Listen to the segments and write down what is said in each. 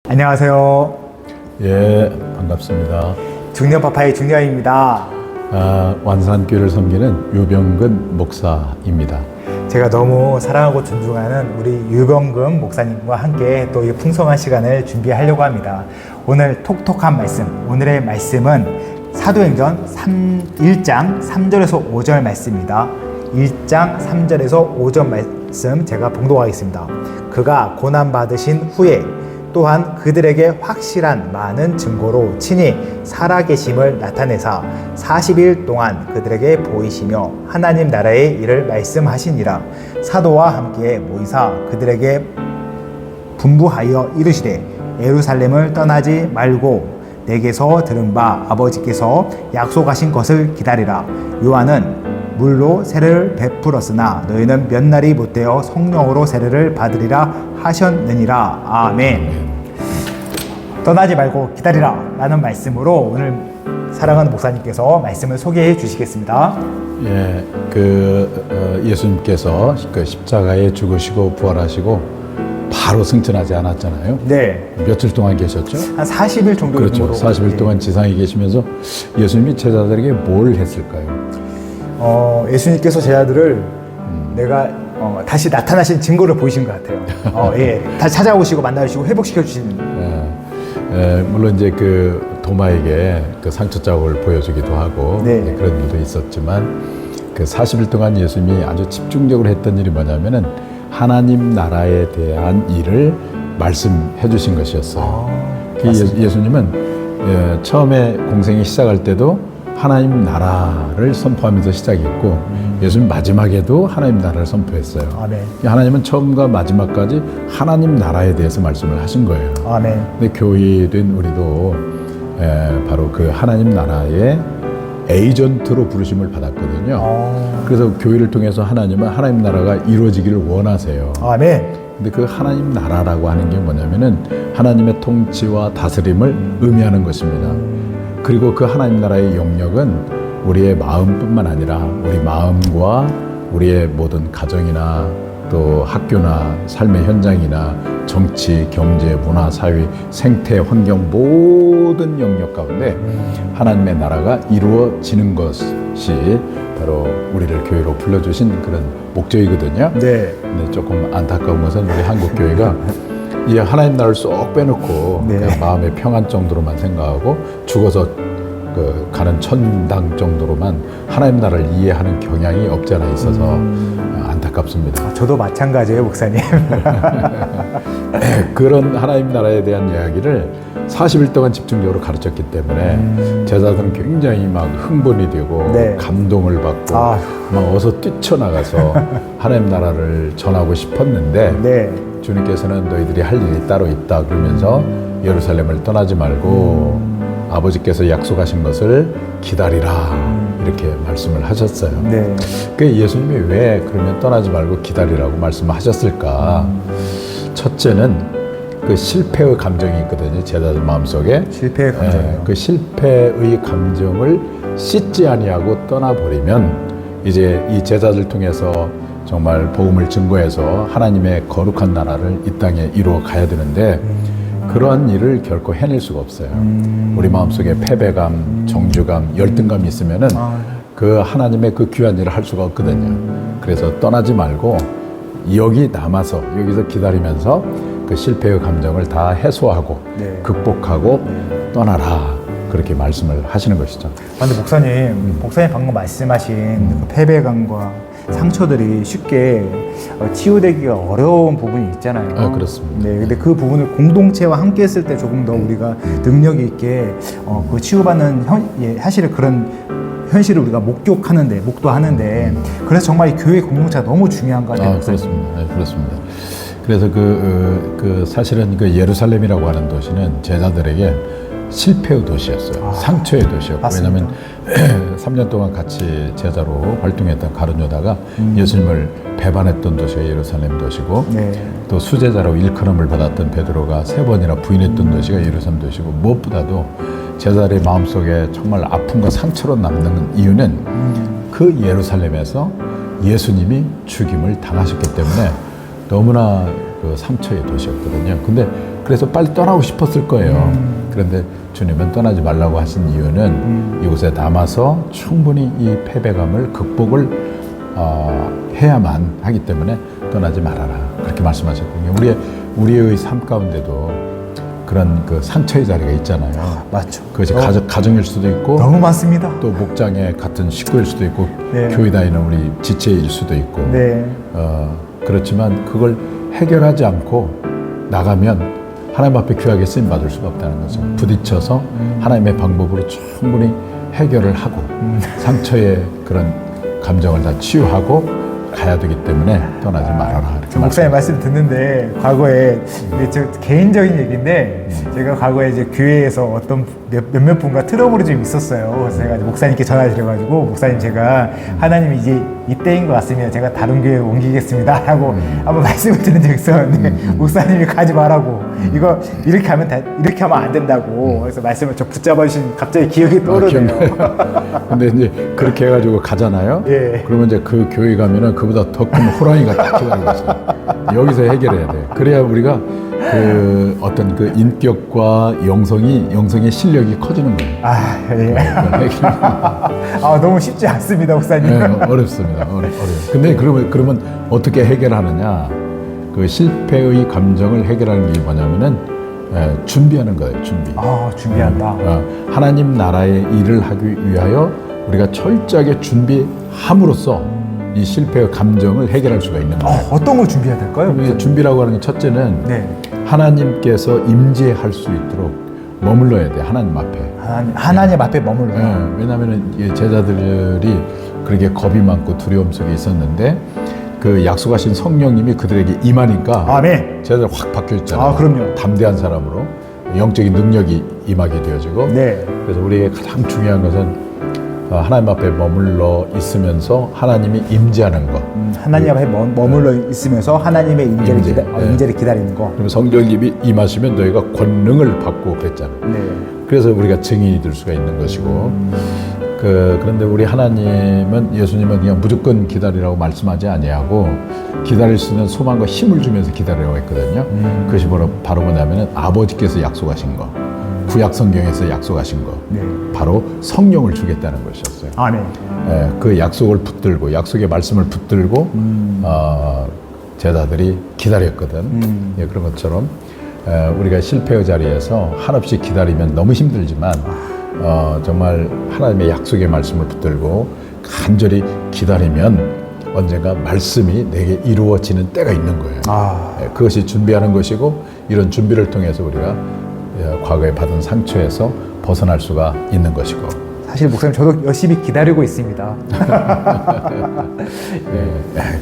안녕하세요. 예, 반갑습니다. 중년파파의 중년입니다. 완산교회를 섬기는 유병근 목사입니다. 제가 너무 사랑하고 존중하는 우리 유병근 목사님과 함께 또 이 풍성한 시간을 준비하려고 합니다. 오늘 톡톡한 말씀, 오늘의 말씀은 사도행전 1장 3절에서 5절 말씀입니다. 1장 3절에서 5절 말씀 제가 봉독하겠습니다. 그가 고난받으신 후에 또한 그들에게 확실한 많은 증거로 친히 살아계심을 나타내사 40일 동안 그들에게 보이시며 하나님 나라의 일을 말씀하시니라. 사도와 함께 모이사 그들에게 분부하여 이르시되 예루살렘을 떠나지 말고 내게서 들은 바 아버지께서 약속하신 것을 기다리라. 요한은 물로 세례를 베풀었으나 너희는 몇 날이 못되어 성령으로 세례를 받으리라 하셨느니라. 아멘. 떠나지 말고 기다리라 라는 말씀으로 오늘 사랑하는 목사님께서 말씀을 소개해 주시겠습니다. 예, 예수님께서 그 십자가에 죽으시고 부활하시고 바로 승천하지 않았잖아요. 네. 며칠 동안 계셨죠? 한 40일 정도. 그렇죠. 40일 동안 지상에 계시면서 예수님이 제자들에게 뭘 했을까요? 예수님께서 제자들을 내가 다시 나타나신 증거를 보이신 것 같아요. 예, 다시 찾아오시고 만나주시고 회복시켜 주시는. 물론 이제 그 도마에게 그 상처 자국을 보여주기도 하고 네. 그런 일도 있었지만 그 40일 동안 예수님이 아주 집중적으로 했던 일이 뭐냐면은 하나님 나라에 대한 일을 말씀해 주신 것이었어요. 예수님은 처음에 공생이 시작할 때도 하나님 나라를 선포하면서 시작했고 예수님 마지막에도 하나님 나라를 선포했어요. 아멘. 하나님은 처음과 마지막까지 하나님 나라에 대해서 말씀을 하신 거예요. 아멘. 근데 교회된 우리도 바로 그 하나님 나라의 에이전트로 부르심을 받았거든요. 그래서 교회를 통해서 하나님은 하나님 나라가 이루어지기를 원하세요. 아멘. 근데 그 하나님 나라라고 하는 게 뭐냐면은 하나님의 통치와 다스림을 의미하는 것입니다. 그리고 그 하나님 나라의 영역은 우리의 마음뿐만 아니라 우리 마음과 우리의 모든 가정이나 또 학교나 삶의 현장이나 정치, 경제, 문화, 사회, 생태, 환경 모든 영역 가운데 하나님의 나라가 이루어지는 것이 바로 우리를 교회로 불러주신 그런 목적이거든요. 네. 근데 조금 안타까운 것은 우리 한국 교회가 이 하나님 나라를 쏙 빼놓고 네. 그냥 마음의 평안 정도로만 생각하고 죽어서 가는 천당 정도로만 하나님 나라를 이해하는 경향이 없지 않아 있어서 안타깝습니다. 저도 마찬가지예요, 목사님. 그런 하나님 나라에 대한 이야기를 40일 동안 집중적으로 가르쳤기 때문에 제자들은 굉장히 막 흥분이 되고 네. 감동을 받고 막 어서 뛰쳐나가서 하나님 나라를 전하고 싶었는데 네. 주님께서는 너희들이 할 일이 따로 있다 그러면서 예루살렘을 떠나지 말고 아버지께서 약속하신 것을 기다리라 이렇게 말씀을 하셨어요. 네. 그 예수님이 왜 그러면 떠나지 말고 기다리라고 말씀하셨을까? 첫째는 그 실패의 감정이 있거든요. 제자들 마음속에. 실패의 감정이요. 그 실패의 감정을 씻지 아니하고 떠나버리면 이제 이 제자들 통해서 정말 복음을 증거해서 하나님의 거룩한 나라를 이 땅에 이루어 가야 되는데 그러한 일을 결코 해낼 수가 없어요. 우리 마음속에 패배감, 정죄감, 열등감이 있으면은 그 하나님의 그 귀한 일을 할 수가 없거든요. 그래서 떠나지 말고 여기 남아서 여기서 기다리면서 그 실패의 감정을 다 해소하고 네. 극복하고 떠나라 그렇게 말씀을 하시는 것이죠. 근데 목사님 방금 말씀하신 그 패배감과 상처들이 쉽게 치유되기가 어려운 부분이 있잖아요. 그렇습니다. 네, 근데 그 부분을 공동체와 함께 했을 때 조금 더 우리가 능력이 있게 그 치유받는 사실은 그런 현실을 우리가 목도하는데 그래서 정말 이 교회 공동체가 너무 중요한 거 같아요. 그렇습니다. 네, 그렇습니다. 그래서 사실은 그 예루살렘이라고 하는 도시는 제자들에게 실패의 도시였어요. 상처의 도시였고. 맞습니다. 왜냐하면 3년 동안 같이 제자로 활동했던 가룟 유다가 예수님을 배반했던 도시가 예루살렘 도시고 네. 또 수제자로 일컬음을 받았던 베드로가 3번이나 부인했던 도시가 예루살렘 도시고 무엇보다도 제자들의 마음속에 정말 아픔과 상처로 남는 이유는 그 예루살렘에서 예수님이 죽임을 당하셨기 때문에 너무나 그 상처의 도시였거든요. 근데 그래서 빨리 떠나고 싶었을 거예요. 그런데 주님은 떠나지 말라고 하신 이유는 이곳에 남아서 충분히 이 패배감을 극복을 해야만 하기 때문에 떠나지 말아라. 그렇게 말씀하셨거든요. 우리의 삶 가운데도 그런 그 상처의 자리가 있잖아요. 맞죠. 그것이 가정일 수도 있고 너무 많습니다. 또 목장의 같은 식구일 수도 있고 네. 교회 다니는 우리 지체일 수도 있고 네. 그렇지만 그걸 해결하지 않고 나가면 하나님 앞에 귀하게 쓰임 받을 수가 없다는 거죠. 부딪혀서 하나님의 방법으로 충분히 해결을 하고 상처의 그런 감정을 다 치유하고 가야 되기 때문에 떠나지 말아라. 이렇게 목사님 말씀 듣는데 과거에 이게 저 개인적인 얘기인데 제가 과거에 이제 교회에서 어떤 몇몇 분과 트러블이 좀 있었어요. 그래서 제가 목사님께 전화를 드려가지고 목사님 제가 하나님이 이제 이때인 것 같으면 제가 다른 교회에 옮기겠습니다 하고 한번 말씀을 드린 적이 있었는데 목사님이 가지 말라고 이거 이렇게 하면 이렇게 하면 안 된다고 그래서 말씀을 좀 붙잡아 주신 갑자기 기억이 떠오르네요. 근데 이제 그렇게 해가지고 가잖아요. 예. 그러면 이제 그 교회 가면은 그보다 더 큰 호랑이가 딱 기다리고 있어요. 여기서 해결해야 돼. 그래야 우리가 그 어떤 그 인격과 영성의 실력이 커지는 거예요. 아, 예. 아, 너무 쉽지 않습니다, 목사님. 네, 어렵습니다. 어려요. 근데 그러면 어떻게 해결하느냐? 그 실패의 감정을 해결하는 게 뭐냐면은 준비하는 거예요. 준비. 아, 준비한다. 하나님 나라의 일을 하기 위하여 우리가 철저하게 준비함으로써 이 실패의 감정을 해결할 수가 있는 거예요. 어떤 걸 준비해야 될까요? 준비라고 하는 게 첫째는 네. 하나님께서 임재할 수 있도록 머물러야 돼. 하나님 앞에. 하나님 앞에 머물러요. 네, 왜냐하면 제자들이 그렇게 겁이 많고 두려움 속에 있었는데 그 약속하신 성령님이 그들에게 임하니까 아멘. 제자들 확 바뀌어 있잖아요. 아, 그럼요. 담대한 사람으로 영적인 능력이 임하게 되어지고 네. 그래서 우리에게 가장 중요한 것은 하나님 앞에 머물러 있으면서 하나님이 임재하는 것. 하나님 앞에 머물러 있으면서 하나님의 임재를, 임재. 임재를 기다리는 거. 그리고 성령님이 임하시면 너희가 권능을 받고 그랬잖아요. 네. 그래서 우리가 증인이 될 수가 있는 것이고 그런데 우리 하나님은 예수님은 그냥 무조건 기다리라고 말씀하지 아니하고 기다릴 수 있는 소망과 힘을 주면서 기다리라고 했거든요. 그것이 바로 뭐냐면 아버지께서 약속하신 거, 구약 성경에서 약속하신 거, 네. 바로 성령을 주겠다는 것이었어요. 아멘. 그 약속을 붙들고 약속의 말씀을 붙들고 제자들이 기다렸거든. 예, 그런 것처럼 우리가 실패의 자리에서 한없이 기다리면 너무 힘들지만 정말 하나님의 약속의 말씀을 붙들고 간절히 기다리면 언젠가 말씀이 내게 이루어지는 때가 있는 거예요. 그것이 준비하는 것이고 이런 준비를 통해서 우리가 과거에 받은 상처에서 벗어날 수가 있는 것이고 사실 목사님 저도 열심히 기다리고 있습니다.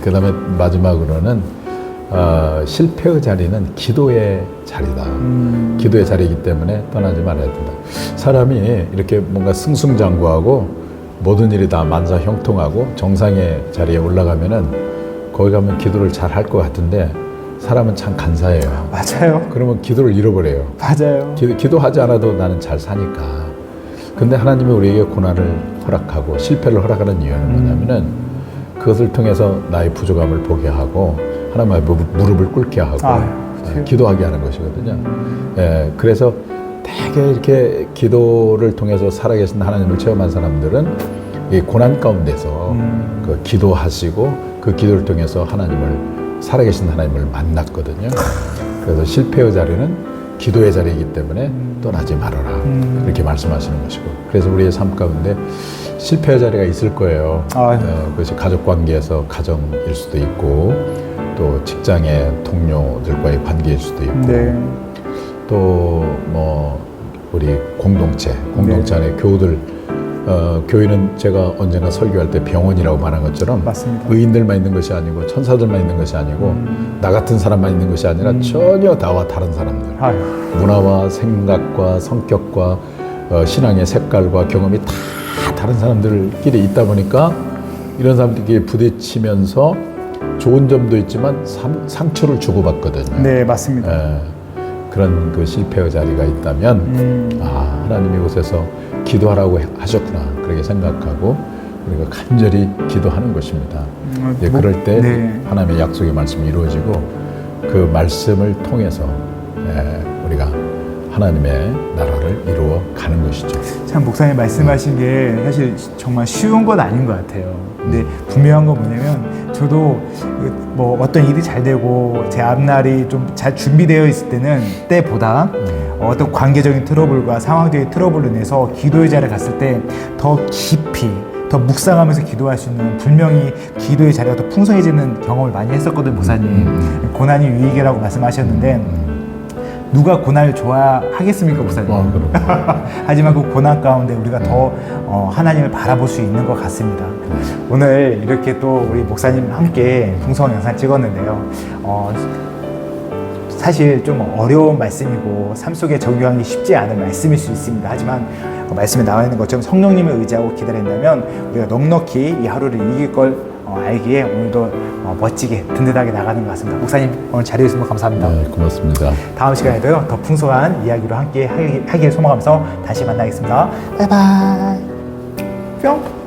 그 다음에 마지막으로는 실패의 자리는 기도의 자리다. 기도의 자리이기 때문에 떠나지 말아야 된다. 사람이 이렇게 뭔가 승승장구하고 모든 일이 다 만사형통하고 정상의 자리에 올라가면은 거기 가면 기도를 잘 할 것 같은데 사람은 참 간사해요. 맞아요. 그러면 기도를 잃어버려요. 맞아요. 기도하지 않아도 나는 잘 사니까. 근데 하나님이 우리에게 고난을 허락하고 실패를 허락하는 이유는 뭐냐면은 그것을 통해서 나의 부족함을 보게 하고 하나님 앞에 무릎을 꿇게 하고 기도하게 하는 것이거든요. 그래서 되게 이렇게 기도를 통해서 살아계신 하나님을 체험한 사람들은 이 고난 가운데서 그 기도하시고 그 기도를 통해서 살아계신 하나님을 만났거든요. 그래서 실패의 자리는 기도의 자리이기 때문에 떠나지 말아라. 이렇게 말씀하시는 것이고. 그래서 우리의 삶 가운데 실패의 자리가 있을 거예요. 그것이 가족 관계에서 가정일 수도 있고 또 직장의 동료들과의 관계일 수도 있고 네. 또 뭐 우리 공동체 안에 교우들 교회는 제가 언젠가 설교할 때 병원이라고 말한 것처럼 맞습니다. 의인들만 있는 것이 아니고 천사들만 있는 것이 아니고 나 같은 사람만 있는 것이 아니라 전혀 나와 다른 사람들 문화와 생각과 성격과 신앙의 색깔과 경험이 다 다른 사람들끼리 있다 보니까 이런 사람들끼리 부딪히면서 좋은 점도 있지만 상처를 주고받거든요. 네, 맞습니다. 그런 그 실패의 자리가 있다면 하나님이 이곳에서 기도하라고 하셨구나 그렇게 생각하고 우리가 간절히 기도하는 것입니다. 예, 그럴 때 네. 하나님의 약속의 말씀이 이루어지고 그 말씀을 통해서 우리가 하나님의 나라를 이루어 가는 것이죠. 참 목사님 말씀하신 게 사실 정말 쉬운 건 아닌 것 같아요. 근데 분명한 건 뭐냐면 저도 뭐 어떤 일이 잘 되고 제 앞날이 좀 잘 준비되어 있을 때보다 어떤 관계적인 트러블과 상황적인 트러블로 인해서 기도의 자리에 갔을 때 더 깊이 더 묵상하면서 기도할 수 있는 분명히 기도의 자리가 더 풍성해지는 경험을 많이 했었거든요, 목사님. 고난이 유익이라고 말씀하셨는데 누가 고난을 좋아하겠습니까, 목사님? 하지만 그 고난 가운데 우리가 더 하나님을 바라볼 수 있는 것 같습니다. 오늘 이렇게 또 우리 목사님 함께 풍성 영상 찍었는데요. 사실 좀 어려운 말씀이고 삶 속에 적용하기 쉽지 않은 말씀일 수 있습니다. 하지만 말씀에 나와 있는 것처럼 성령님을 의지하고 기다린다면 우리가 넉넉히 이 하루를 이길 걸 알기에 오늘도 멋지게 든든하게 나가는 것 같습니다. 목사님 오늘 자리해 주셔서 감사합니다. 네, 고맙습니다. 다음 시간에도요 더 풍성한 이야기로 함께 하길 소망하면서 다시 만나겠습니다. 바이바이. 뿅.